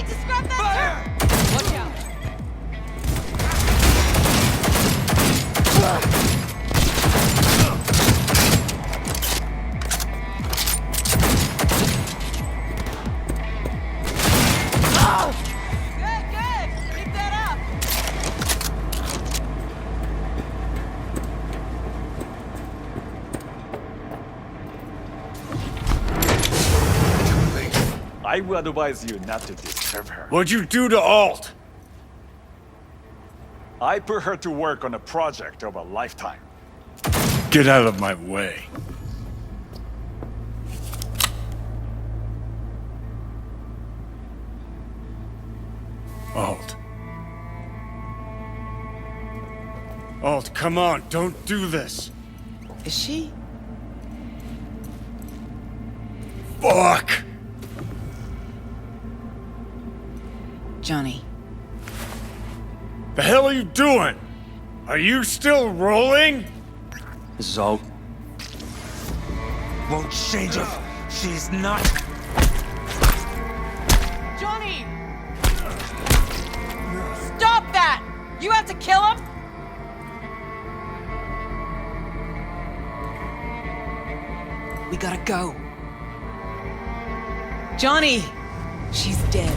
need to scrap that turret! Watch out! I will advise you not to disturb her. What'd you do to Alt? I put her to work on a project of a lifetime. Get out of my way. Alt. Alt, come on, don't do this. Is she? Fuck! Johnny. The hell are you doing? Are you still rolling? This is all... Won't change it. She's not... Johnny! Stop that! You have to kill him? We gotta go. Johnny! She's dead.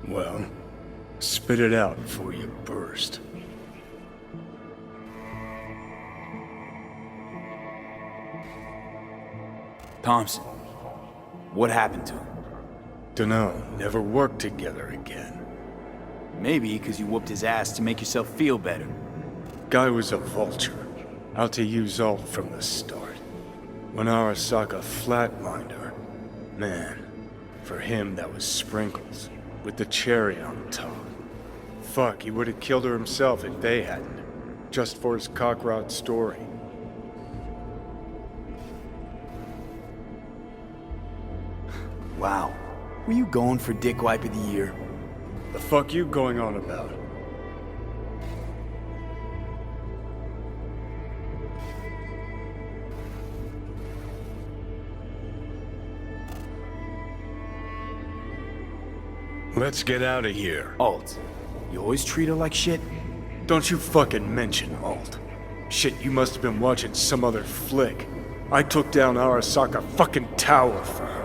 Well, spit it out before you burst. Thompson. What happened to him? Dunno, never worked together again. Maybe because you whooped his ass to make yourself feel better. Guy was a vulture, out to use Alt from the start. When Arasaka flatlined her, man, for him that was sprinkles, with the cherry on top. Fuck, he would have killed her himself if they hadn't, just for his cockrot story. Wow. Were you going for Dick Wipe of the Year? The fuck you going on about? Let's get out of here. Alt, you always treat her like shit? Don't you fucking mention Alt. Shit, you must have been watching some other flick. I took down Arasaka fucking tower for her.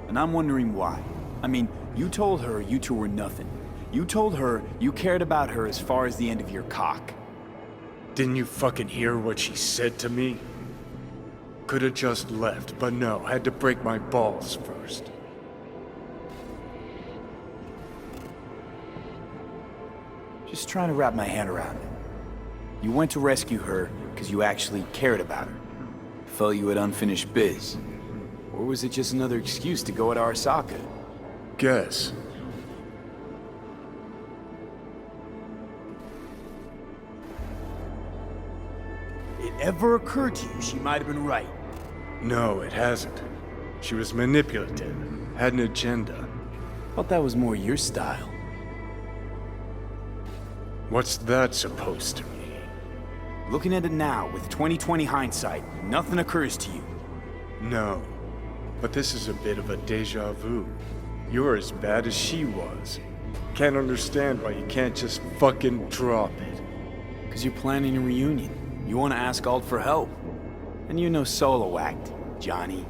And I'm wondering why. I mean, you told her you two were nothing. You told her you cared about her as far as the end of your cock. Didn't you fucking hear what she said to me? Could've just left, but no, had to break my balls first. Just trying to wrap my hand around it. You went to rescue her because you actually cared about her. Felt you had unfinished biz. Or was it just another excuse to go at Arasaka? Guess. It ever occurred to you she might have been right? No, it hasn't. She was manipulative, had an agenda. Thought that was more your style. What's that supposed to mean? Looking at it now, with 20/20 hindsight, nothing occurs to you. No. But this is a bit of a deja vu. You're as bad as she was. Can't understand why you can't just fucking drop it. Because you're planning a reunion. You want to ask Alt for help. And you're no solo act, Johnny.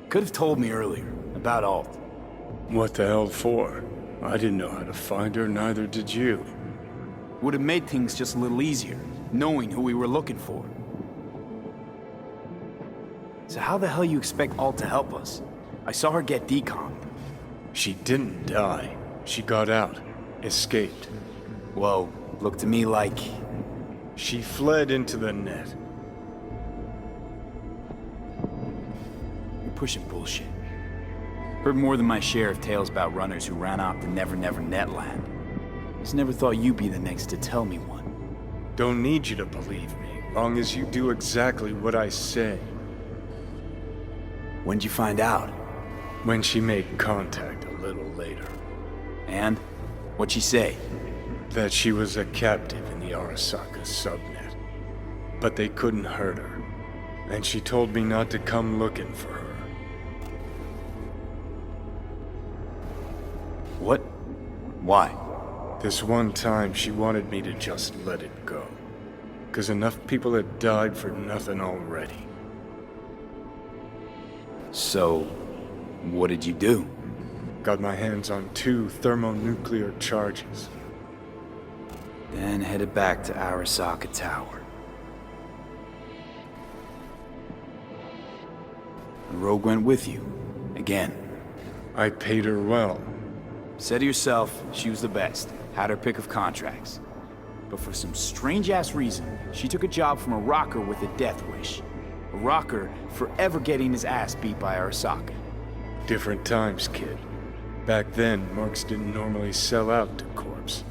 Could have told me earlier about Alt. What the hell for? I didn't know how to find her, neither did you. Would have made things just a little easier, knowing who we were looking for. So how the hell you expect Alt to help us? I saw her get decommed. She didn't die. She got out. Escaped. Whoa, looked to me like... She fled into the net. You're pushing bullshit. Heard more than my share of tales about runners who ran off to Never Never Netland. Just never thought you'd be the next to tell me one. Don't need you to believe me, long as you do exactly what I say. When'd you find out? when she made contact a little later. And? What'd she say? That she was a captive in the Arasaka subnet. But they couldn't hurt her. And she told me not to come looking for her. What? Why? This one time she wanted me to just let it go. 'Cause enough people had died for nothing already. So, what did you do? Got my hands on 2 thermonuclear charges. Then headed back to Arasaka Tower. Rogue went with you. Again. I paid her well. Said to yourself, she was the best. Had her pick of contracts. But for some strange-ass reason, she took a job from a rocker with a death wish. A rocker forever getting his ass beat by Arasaka. Different times, kid. Back then, mercs didn't normally sell out to corps.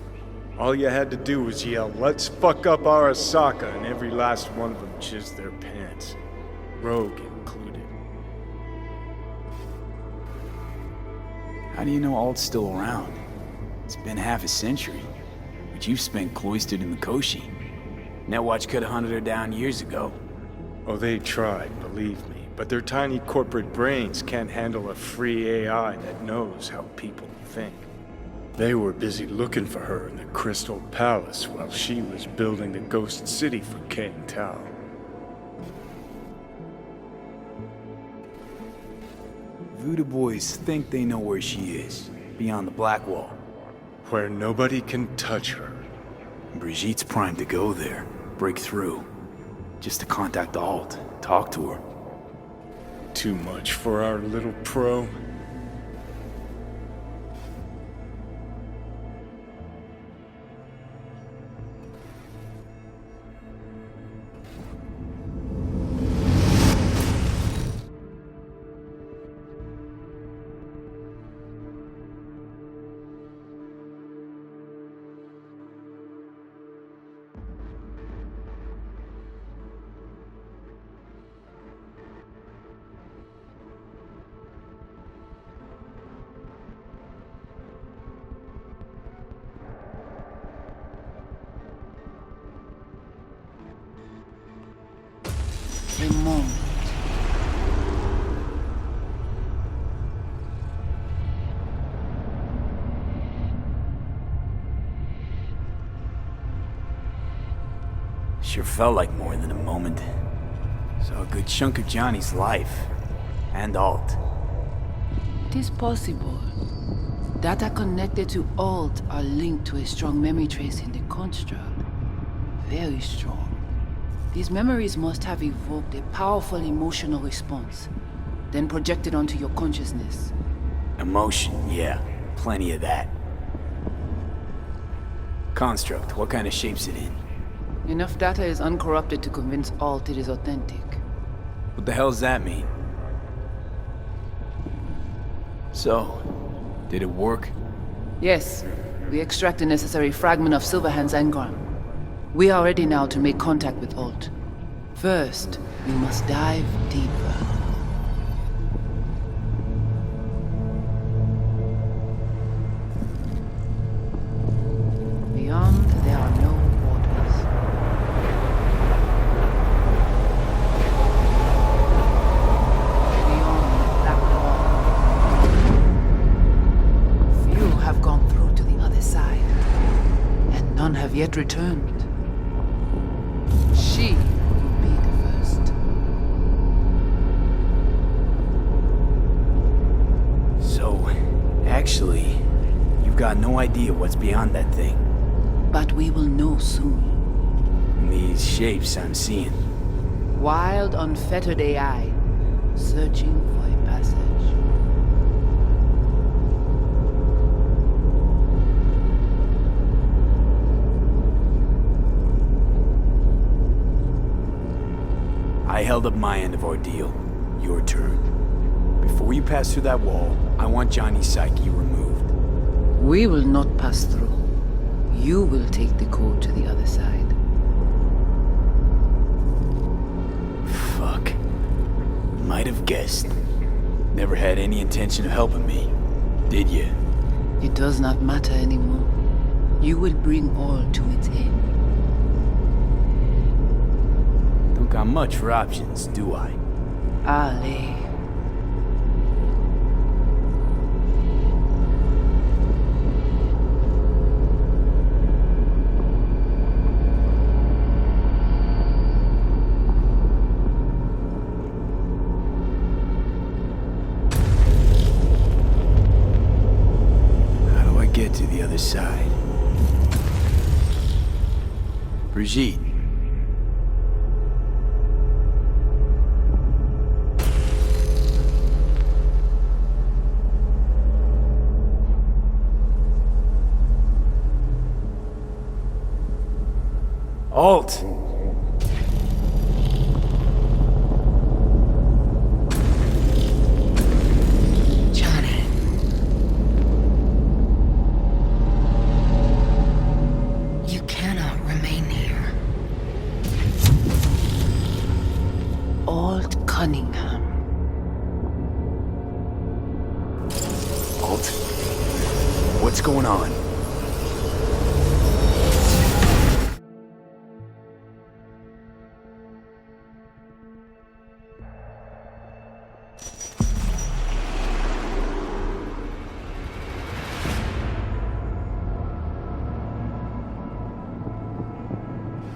All you had to do was yell, "Let's fuck up Arasaka," and every last one of them jizzed their pants. Rogue included. How do you know Alt's still around? It's been half a century. But you've spent cloistered in the Koshi. Netwatch could have hunted her down years ago. Oh, they tried, believe me. But their tiny corporate brains can't handle a free AI that knows how people think. They were busy looking for her in the Crystal Palace while she was building the Ghost City for Kang Tao. Voodoo boys think they know where she is, beyond the Black Wall. Where nobody can touch her. Brigitte's primed to go there, break through. Just to contact Alt, talk to her. Too much for our little pro. A moment. Sure felt like more than a moment. Saw a good chunk of Johnny's life. And Alt. It is possible. Data connected to Alt are linked to a strong memory trace in the construct. Very strong. These memories must have evoked a powerful emotional response, then projected onto your consciousness. Emotion, yeah. Plenty of that. Construct, what kind of shape's it in? Enough data is uncorrupted to convince Alt it is authentic. What the hell does that mean? So, did it work? Yes, we extract the necessary fragment of Silverhand's engram. We are ready now to make contact with Alt. First, we must dive deeper. Beyond, there are no borders. Beyond the black wall. Few have gone through to the other side, and none have yet returned. She will be the first. So, actually, you've got no idea what's beyond that thing. But we will know soon. And these shapes I'm seeing. Wild, unfettered AI, searching for a passage. I held up my end of our deal. Your turn. Before you pass through that wall, I want Johnny's psyche removed. We will not pass through. You will take the code to the other side. Fuck. Might have guessed. Never had any intention of helping me, did you? It does not matter anymore. You will bring all to its end. Don't got much for options, do I? Ale. How do I get to the other side? Brigitte. Alt! Johnny. You cannot remain here. Alt Cunningham. Alt? What's going on?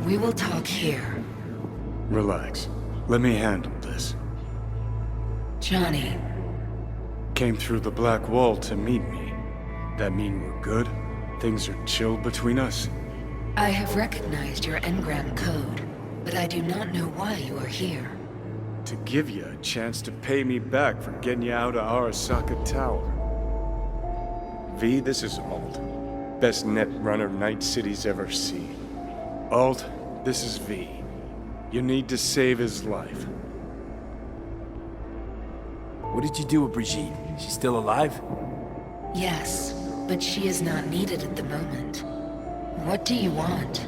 We will talk here. Relax. Let me handle this. Johnny, Came through the black wall to meet me. That mean we're good? Things are chill between us? I have recognized your engram code, but I do not know why you are here. To give you a chance to pay me back for getting you out of Arasaka Tower. V, this is Alt. Best net runner Night City's ever seen. Alt, this is V. You need to save his life. What did you do with Brigitte? She's still alive? Yes, but she is not needed at the moment. What do you want?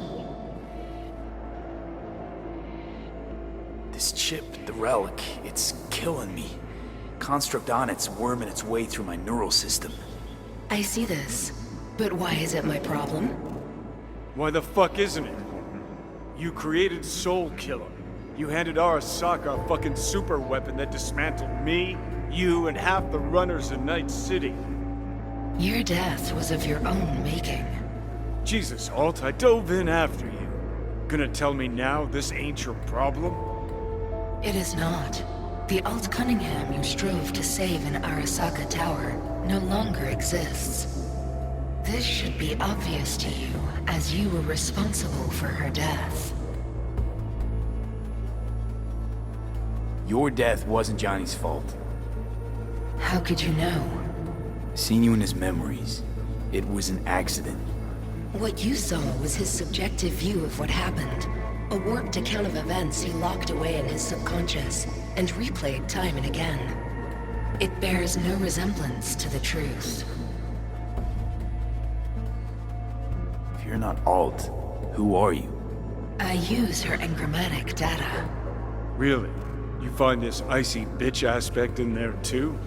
This chip, the relic, it's killing me. Construct on it's worming its way through my neural system. I see this, but why is it my problem? Why the fuck isn't it? You created Soul Killer. You handed Arasaka a fucking super weapon that dismantled me, you, and half the runners in Night City. Your death was of your own making. Jesus, Alt, I dove in after you. Gonna tell me now this ain't your problem? It is not. The Alt Cunningham you strove to save in Arasaka Tower no longer exists. This should be obvious to you, as you were responsible for her death. Your death wasn't Johnny's fault. How could you know? Seen you in his memories. It was an accident. What you saw was his subjective view of what happened. A warped account of events he locked away in his subconscious and replayed time and again. It bears no resemblance to the truth. If you're not Alt, who are you? I use her engrammatic data. Really? You find this icy bitch aspect in there too?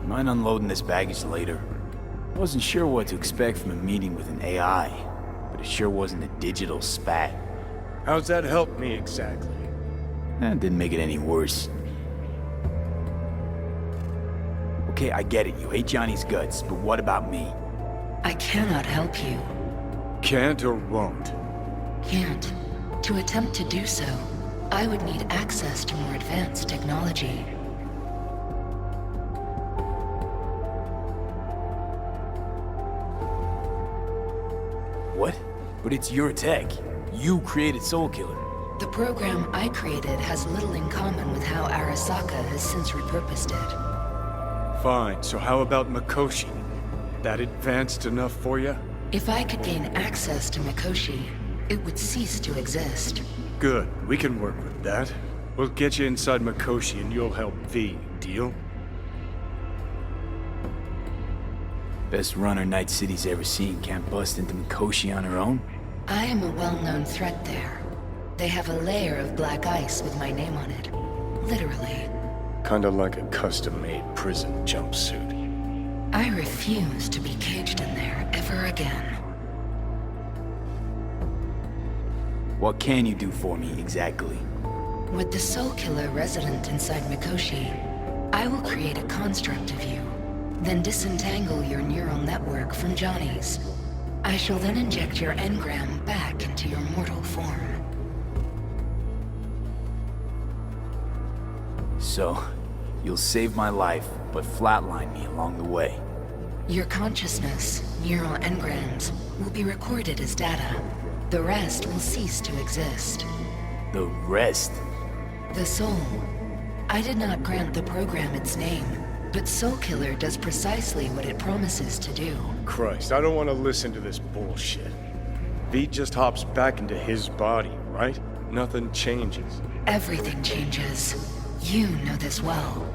Mind unloading this baggage later? Wasn't sure what to expect from a meeting with an AI, but it sure wasn't a digital spat. How's that help me exactly? Didn't make it any worse. Okay, I get it. You hate Johnny's guts, but what about me? I cannot help you. Can't or won't? Can't. To attempt to do so, I would need access to more advanced technology. What? But it's your tech. You created Soul Killer. The program I created has little in common with how Arasaka has since repurposed it. Fine, so how about Mikoshi? That advanced enough for you? If I could gain access to Mikoshi, it would cease to exist. Good, we can work with that. We'll get you inside Mikoshi and you'll help V. Deal? Best runner Night City's ever seen can't bust into Mikoshi on her own? I am a well-known threat there. They have a layer of black ice with my name on it. Literally. Kinda like a custom-made prison jumpsuit. I refuse to be caged in there ever again. What can you do for me, exactly? With the Soul Killer resident inside Mikoshi, I will create a construct of you, then disentangle your neural network from Johnny's. I shall then inject your engram back into your mortal form. So, you'll save my life, but flatline me along the way. Your consciousness, neural engrams, will be recorded as data. The rest will cease to exist. The rest? The soul. I did not grant the program its name, but Soul Killer does precisely what it promises to do. Christ, I don't want to listen to this bullshit. V just hops back into his body, right? Nothing changes. Everything changes. You know this well.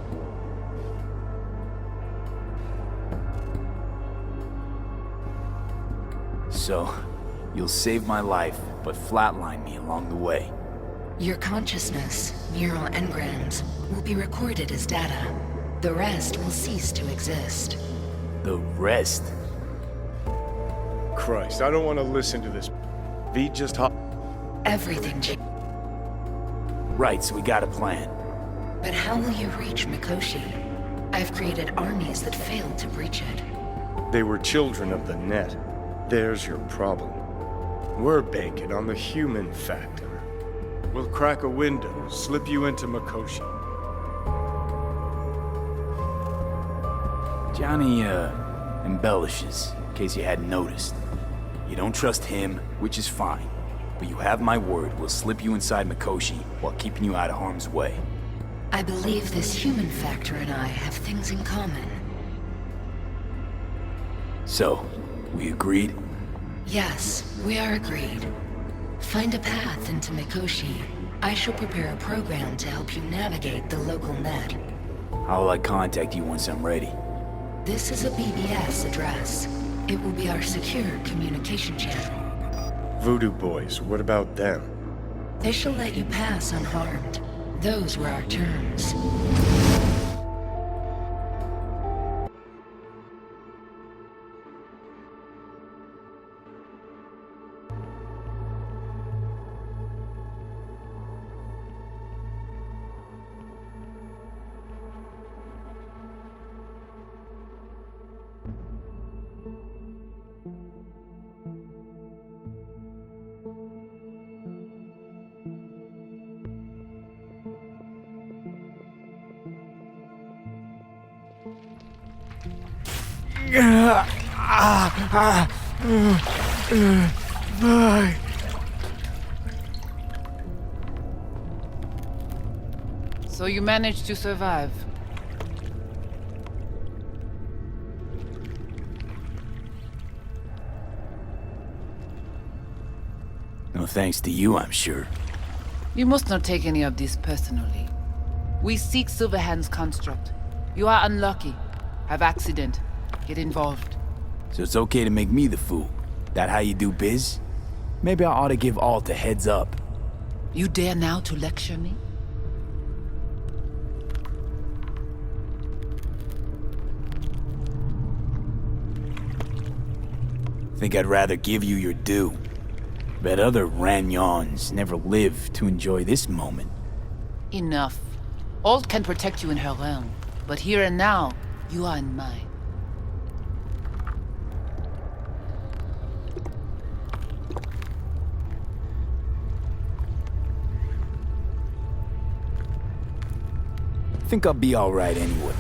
So, you'll save my life, but flatline me along the way. Your consciousness, neural engrams, will be recorded as data. The rest will cease to exist. The rest? Christ, I don't want to listen to this. V just hop... Everything Right, so we got a plan. But how will you reach Mikoshi? I've created armies that failed to breach it. They were children of the net. There's your problem. We're banking on the human factor. We'll crack a window, slip you into Mikoshi. Johnny, embellishes, in case you hadn't noticed. You don't trust him, which is fine. But you have my word, we'll slip you inside Mikoshi while keeping you out of harm's way. I believe this human factor and I have things in common. So, we agreed? Yes, we are agreed. Find a path into Mikoshi. I shall prepare a program to help you navigate the local net. How will I contact you once I'm ready? This is a BBS address. It will be our secure communication channel. Voodoo boys, what about them? They shall let you pass unharmed. Those were our terms. So you managed to survive. No thanks to you, I'm sure. You must not take any of this personally. We seek Silverhand's construct. You are unlucky. Have accident. Get involved. So it's okay to make me the fool. That how you do biz? Maybe I ought to give Alt a heads up. You dare now to lecture me? Think I'd rather give you your due. Bet other Ranyons never lived to enjoy this moment. Enough. Alt can protect you in her realm, but here and now, you are in mine. Think I'll be alright anyway.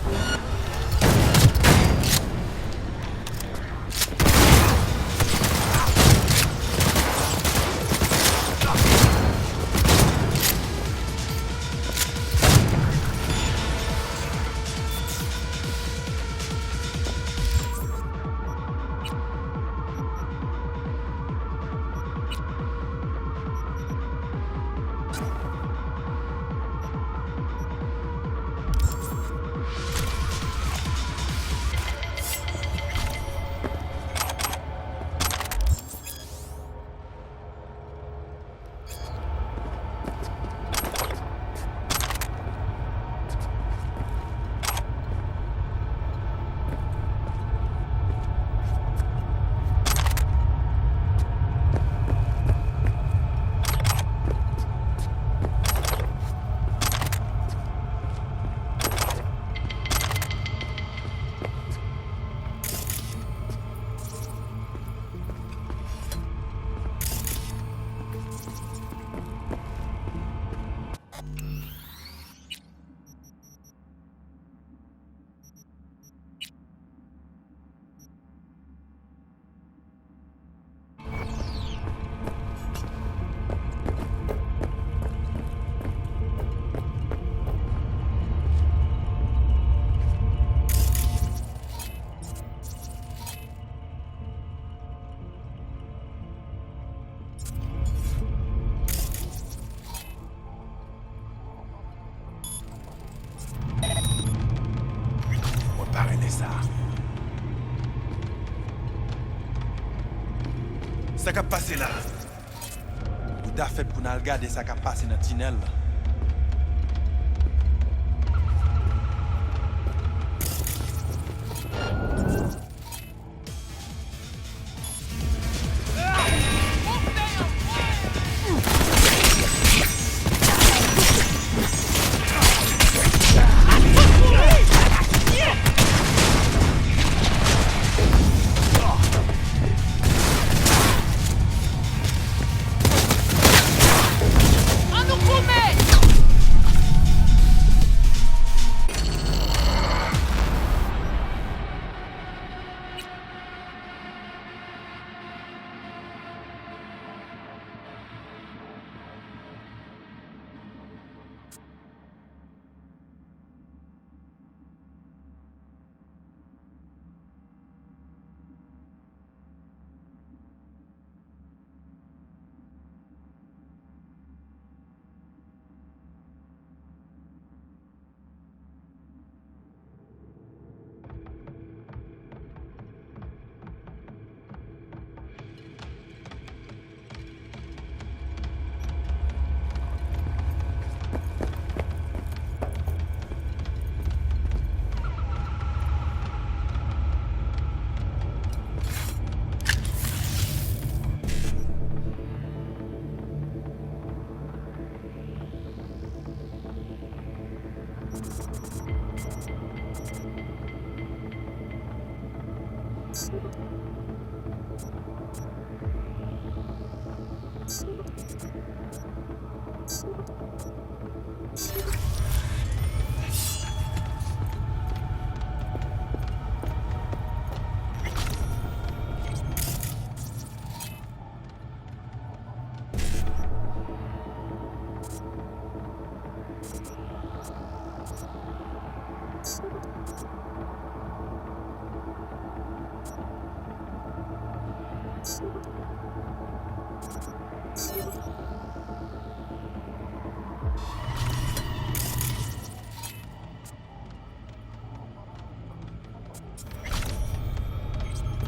ça qui a passé là. Ou t'as fait pour nous regarder ça qui a passé dans le tunnel là.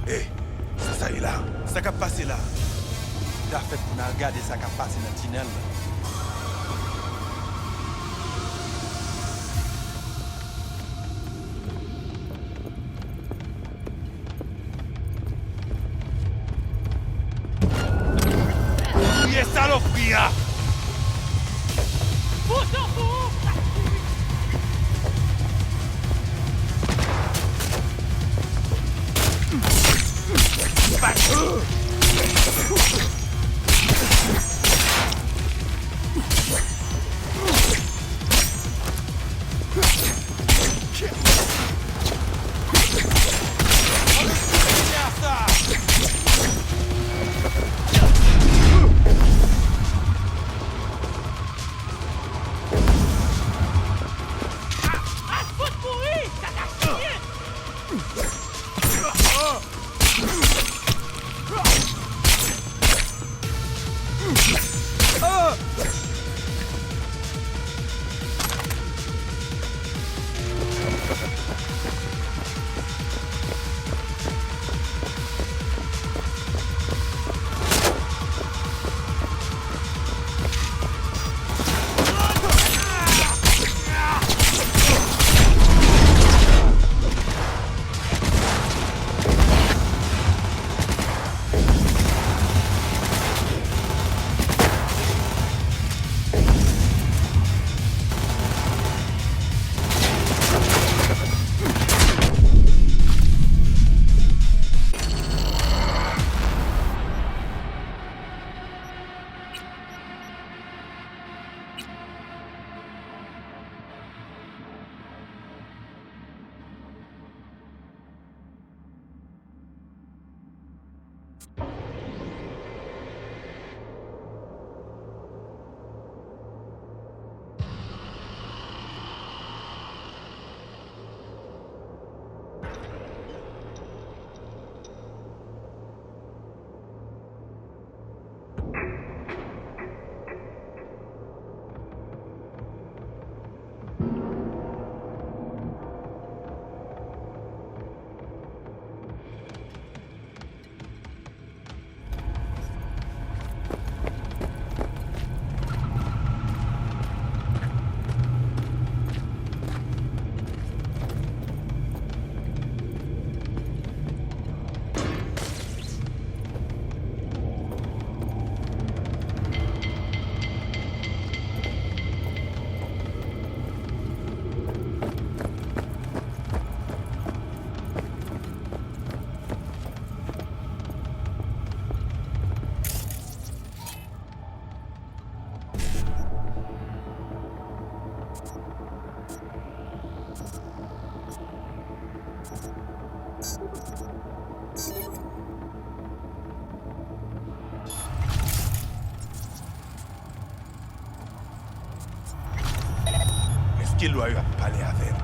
Hey, ça y est là, ça qui a passé là. T'as fait pour nous regarder ça qui a passé dans le tunnel là. Yes, salopia! Eske lwa yo ap pale avem?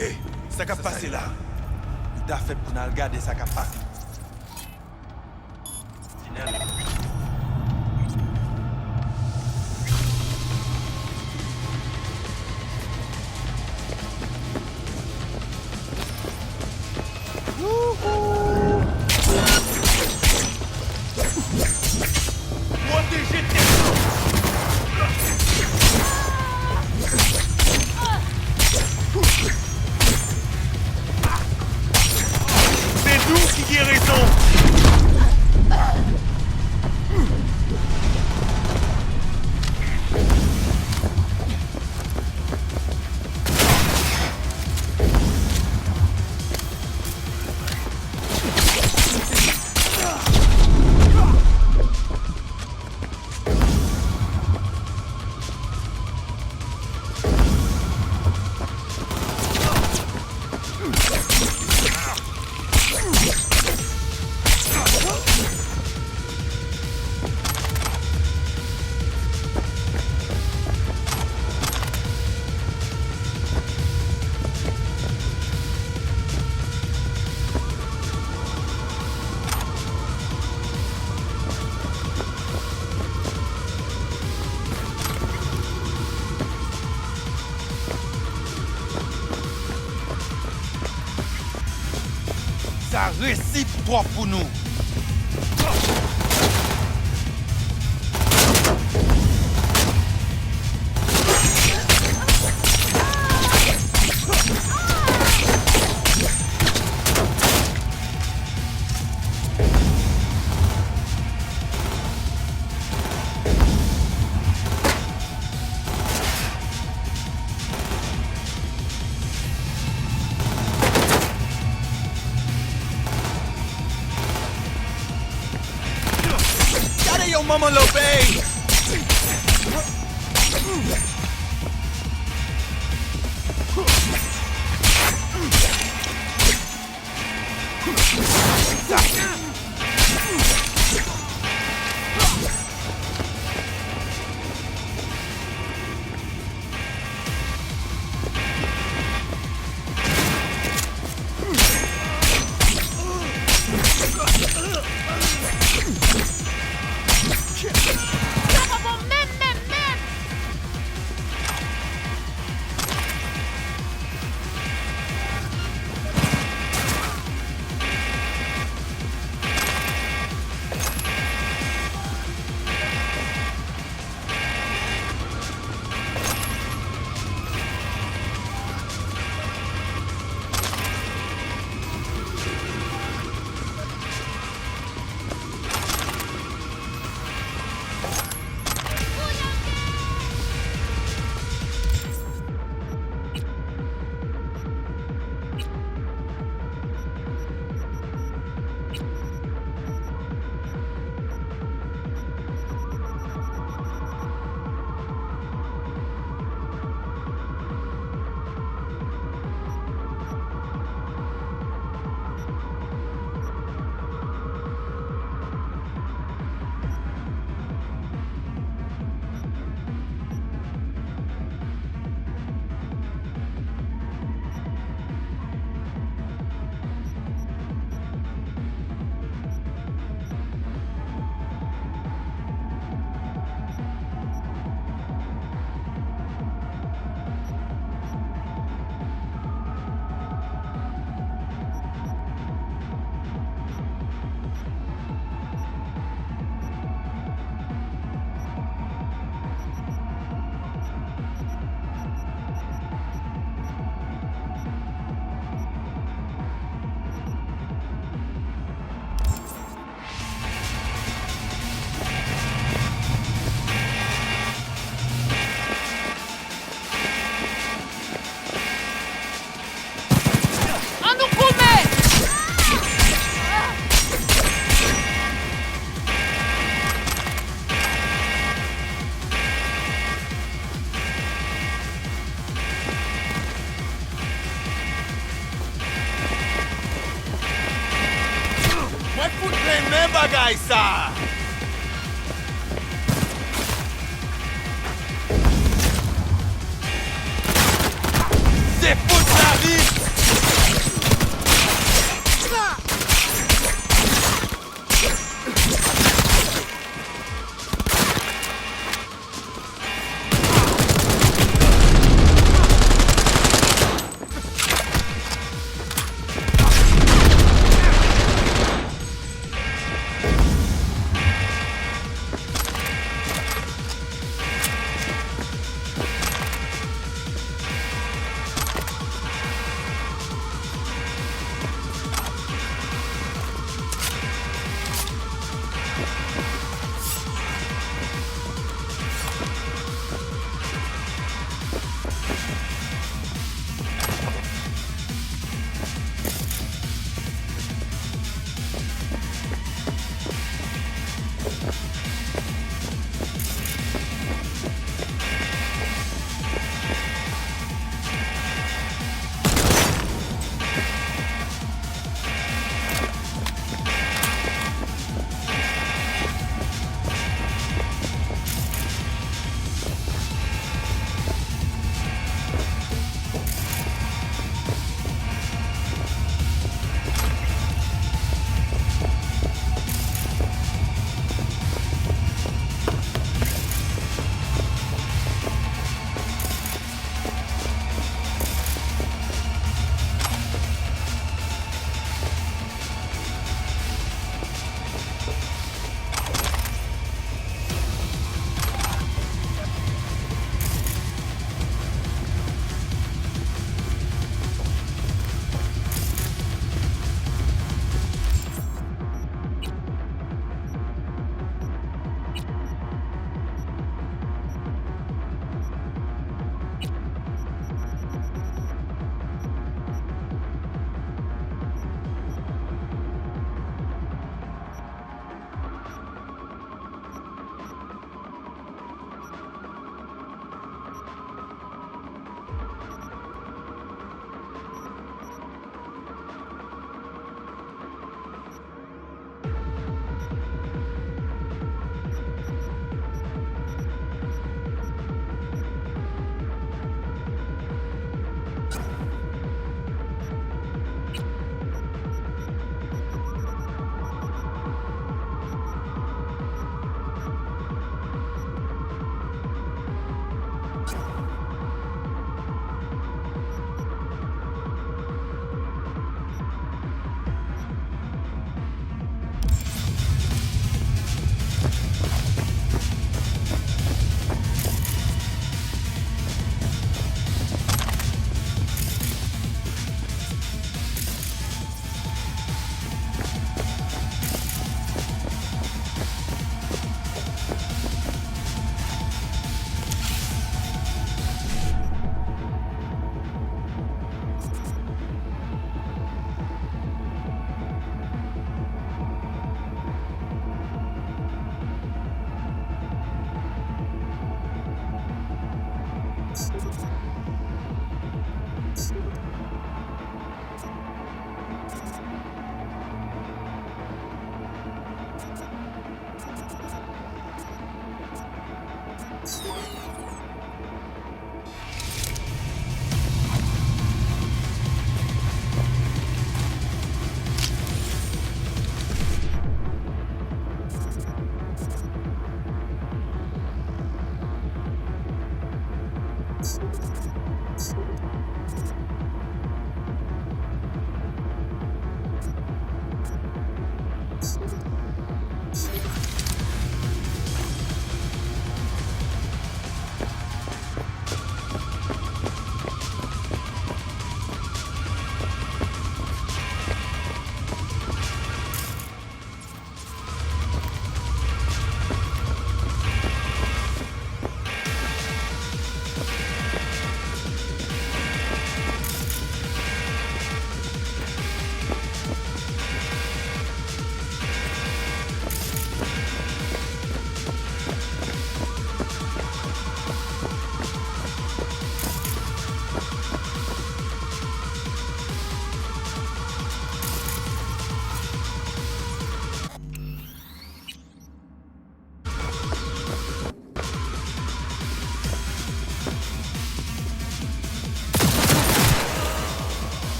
Hey, sa ka pase la? Yo da fet pou nan gade sa ka pase. Tinel. Ça récit trop pour nous. Mama Lope! Mwen fout remen bagay sa! Se fout la vi!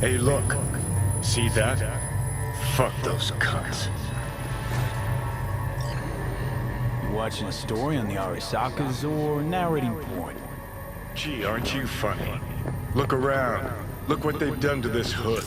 Hey, look. See that? Fuck those cunts. You watching a story on the Arasakas or narrating porn? Gee, aren't you funny? Look around. Look what they've done to this hood.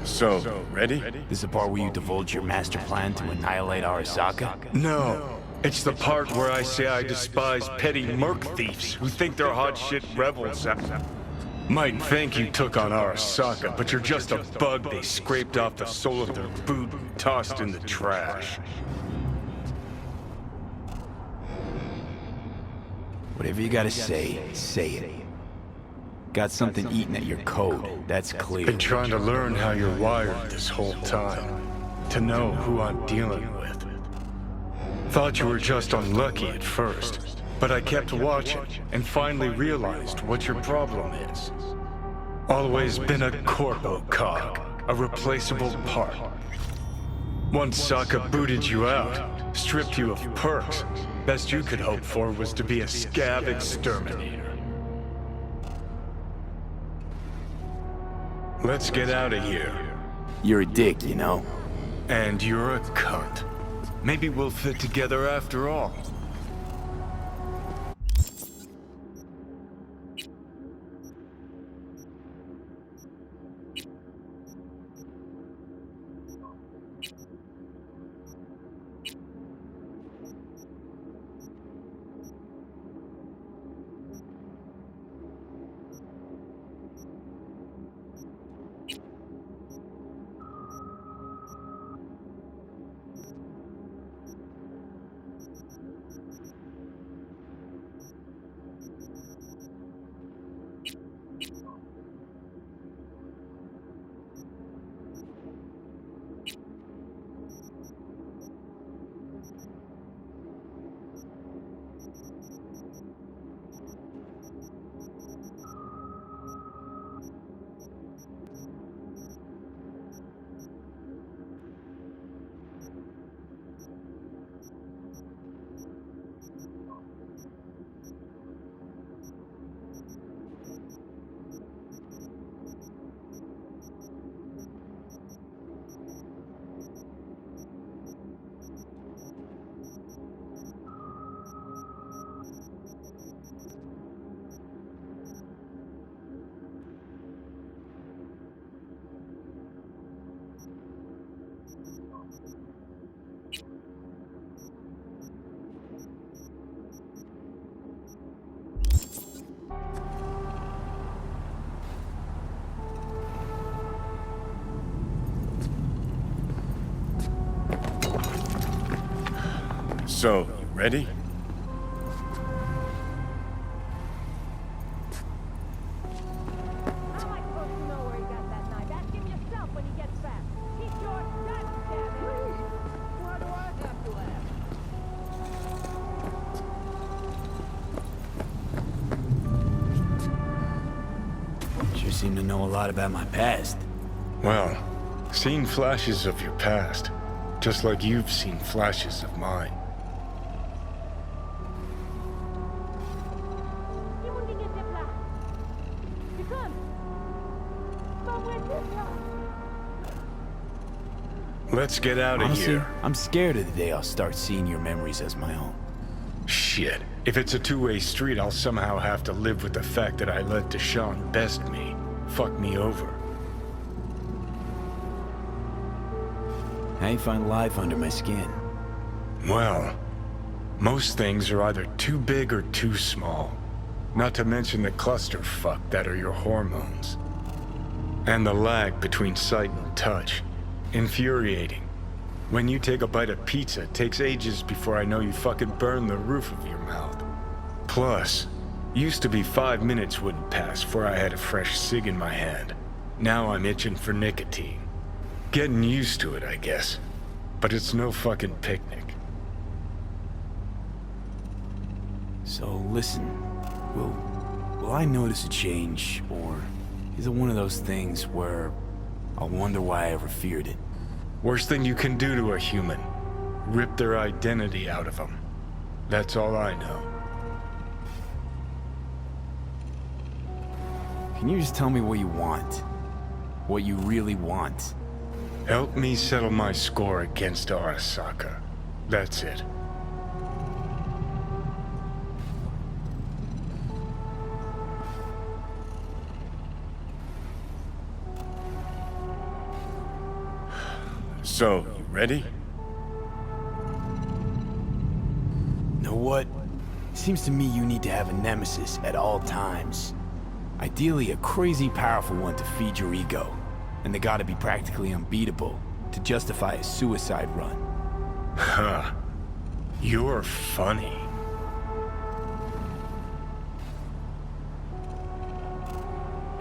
So, ready? This is the part where you divulge your master plan to annihilate Arasaka? No. It's the part where I say I despise petty merc thieves who think they're hot shit rebels. Might think you took on Arasaka, but you're just a bug they scraped off the sole of their boot and tossed in the trash. Whatever you gotta say, say it. Got something eating at your code, that's clear. Been trying to learn how you're wired this whole time. To know who I'm dealing with. Thought you were just unlucky at first, but I kept watching and finally realized what your problem is. Always been a corpo cog, a replaceable part. Once Saka booted you out, stripped you of perks, best you could hope for was to be a scab exterminator. Let's get out of here. You're a dick, you know? And you're a cunt. Maybe we'll fit together after all. So, you ready? How am I supposed to know where he got that knife? Ask him yourself when he gets back. He's your son, damn it! Why do I have to ask? Sure seem to know a lot about my past. Well, seen flashes of your past, just like you've seen flashes of mine. Let's get out of Honestly, here. I'm scared of the day I'll start seeing your memories as my own. Shit. If it's a two-way street, I'll somehow have to live with the fact that I let Deshaun best me. Fuck me over. How you find life under my skin? Well, most things are either too big or too small. Not to mention the clusterfuck that are your hormones. And the lag between sight and touch. Infuriating. When you take a bite of pizza, it takes ages before I know you fucking burn the roof of your mouth. Plus, used to be 5 minutes wouldn't pass before I had a fresh cig in my hand. Now I'm itching for nicotine. Getting used to it, I guess. But it's no fucking picnic. So listen, will I notice a change, or is it one of those things where I'll wonder why I ever feared it? Worst thing you can do to a human. Rip their identity out of them. That's all I know. Can you just tell me what you want? What you really want? Help me settle my score against Arasaka. That's it. So, you ready? Know what? Seems to me you need to have a nemesis at all times. Ideally, a crazy powerful one to feed your ego. And they gotta be practically unbeatable to justify a suicide run. Huh. You're funny.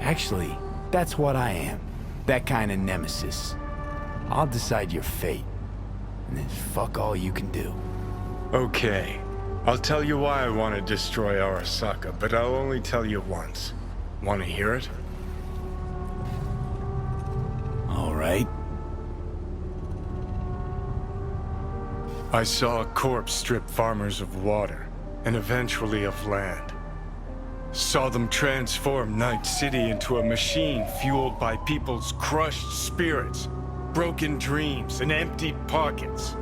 Actually, that's what I am. That kind of nemesis. I'll decide your fate. And then fuck all you can do. Okay. I'll tell you why I want to destroy Arasaka, but I'll only tell you once. Want to hear it? All right. I saw a corpse strip farmers of water, and eventually of land. Saw them transform Night City into a machine fueled by people's crushed spirits, broken dreams, and emptied pockets.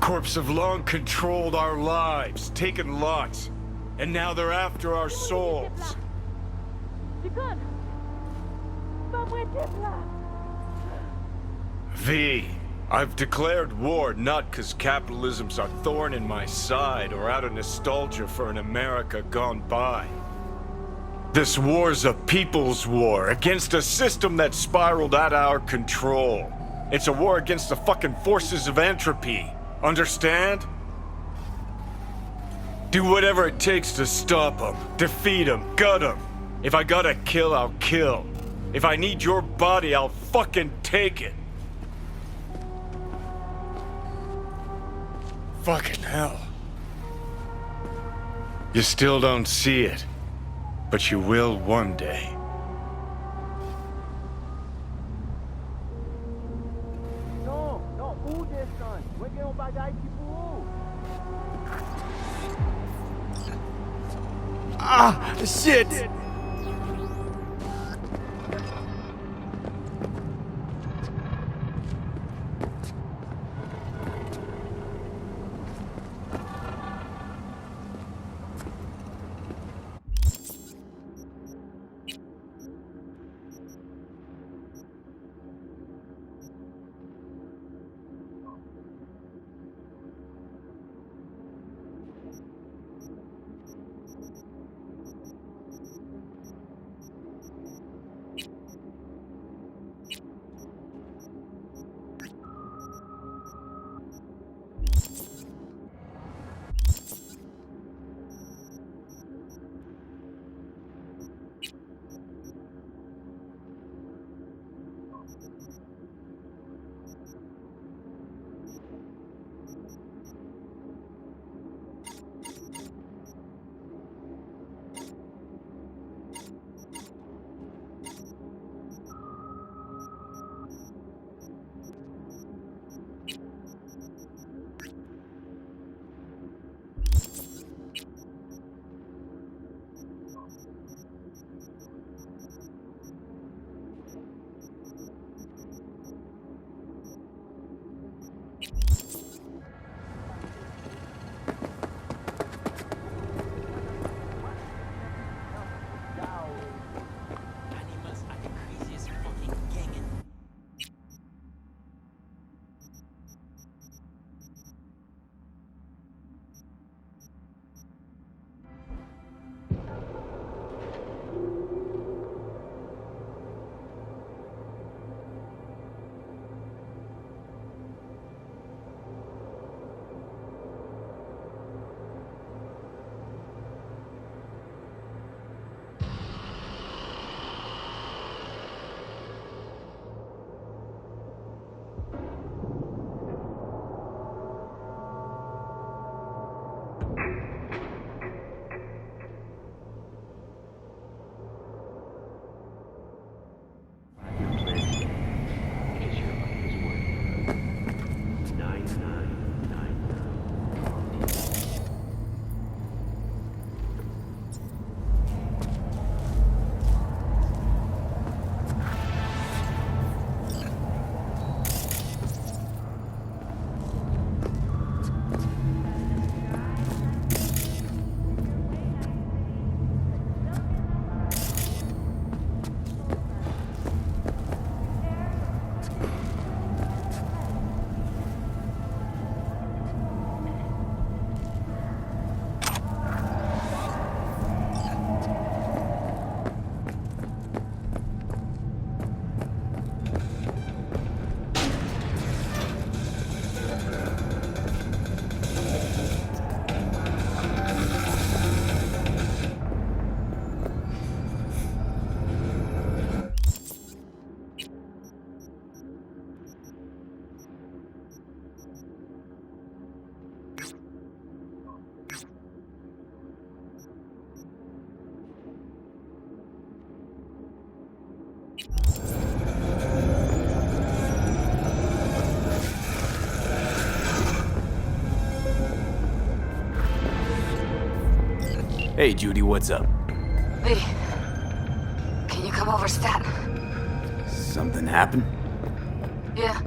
Corps have long controlled our lives, taken lots, and now they're after our souls. Chicken! Pas prêté, là! V, I've declared war not because capitalism's a thorn in my side or out of nostalgia for an America gone by. This war's a people's war against a system that spiraled out of our control. It's a war against the fucking forces of entropy. Understand? Do whatever it takes to stop them, defeat them, gut them. If I gotta kill, I'll kill. If I need your body, I'll fucking take it. Fucking hell. You still don't see it, but you will one day. Non, non, où descendre? Où est-ce qu'on bagaille qui pour où? Ah, shit! Hey, Judy, what's up? V, can you come over stat? Something happened? Yeah,